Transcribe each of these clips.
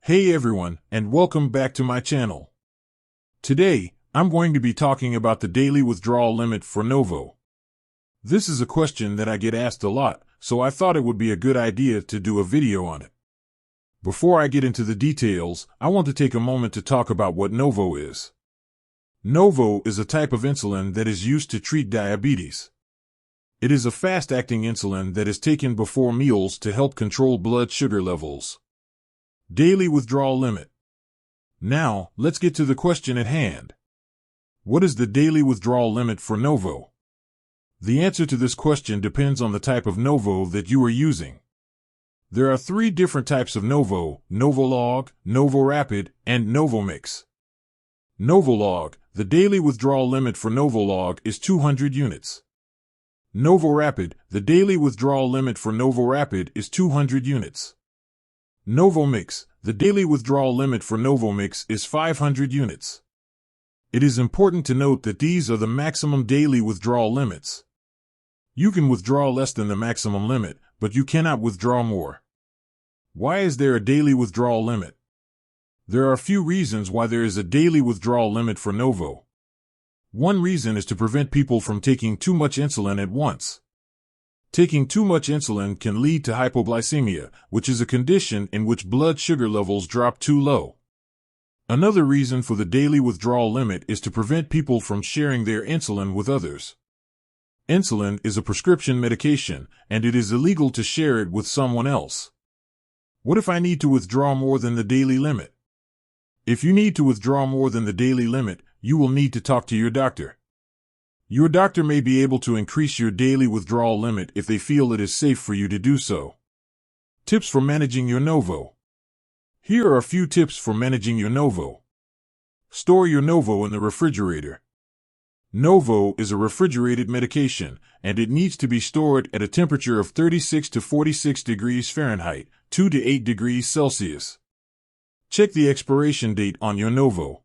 Hey everyone, and welcome back to my channel. Today, I'm going to be talking about the daily withdrawal limit for Novo. This is a question that I get asked a lot, so I thought it would be a good idea to do a video on it. Before I get into the details, I want to take a moment to talk about what Novo is. Novo is a type of insulin that is used to treat diabetes. It is a fast-acting insulin that is taken before meals to help control blood sugar levels. Daily withdrawal limit. Now, let's get to the question at hand. What is the daily withdrawal limit for Novo? The answer to this question depends on the type of Novo that you are using. There are three different types of Novo: Novolog, Novo Rapid, and Novo Mix. Novolog, the daily withdrawal limit for Novolog is 200 units. Novo Rapid, the daily withdrawal limit for Novo Rapid is 200 units. Novo Mix, the daily withdrawal limit for Novo Mix is 500 units. It is important to note that these are the maximum daily withdrawal limits. You can withdraw less than the maximum limit, but you cannot withdraw more. Why is there a daily withdrawal limit? There are a few reasons why there is a daily withdrawal limit for Novo. One reason is to prevent people from taking too much insulin at once. Taking too much insulin can lead to hypoglycemia, which is a condition in which blood sugar levels drop too low. Another reason for the daily withdrawal limit is to prevent people from sharing their insulin with others. Insulin is a prescription medication, and it is illegal to share it with someone else. What if I need to withdraw more than the daily limit? If you need to withdraw more than the daily limit, you will need to talk to your doctor. Your doctor may be able to increase your daily withdrawal limit if they feel it is safe for you to do so. Tips for managing your Novo. Here are a few tips for managing your Novo. Store your Novo in the refrigerator. Novo is a refrigerated medication, and it needs to be stored at a temperature of 36 to 46 degrees Fahrenheit, 2 to 8 degrees Celsius. Check the expiration date on your Novo.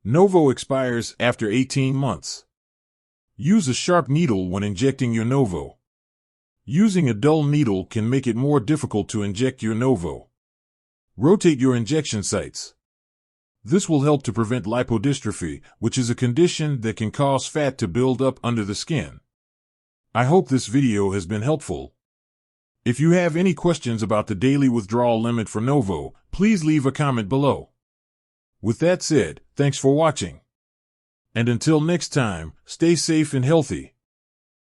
Novo expires after 18 months. Use a sharp needle when injecting your Novo. Using a dull needle can make it more difficult to inject your Novo. Rotate your injection sites. This will help to prevent lipodystrophy, which is a condition that can cause fat to build up under the skin. I hope this video has been helpful. If you have any questions about the daily withdrawal limit for Novo, please leave a comment below. With that said, thanks for watching. And until next time, stay safe and healthy.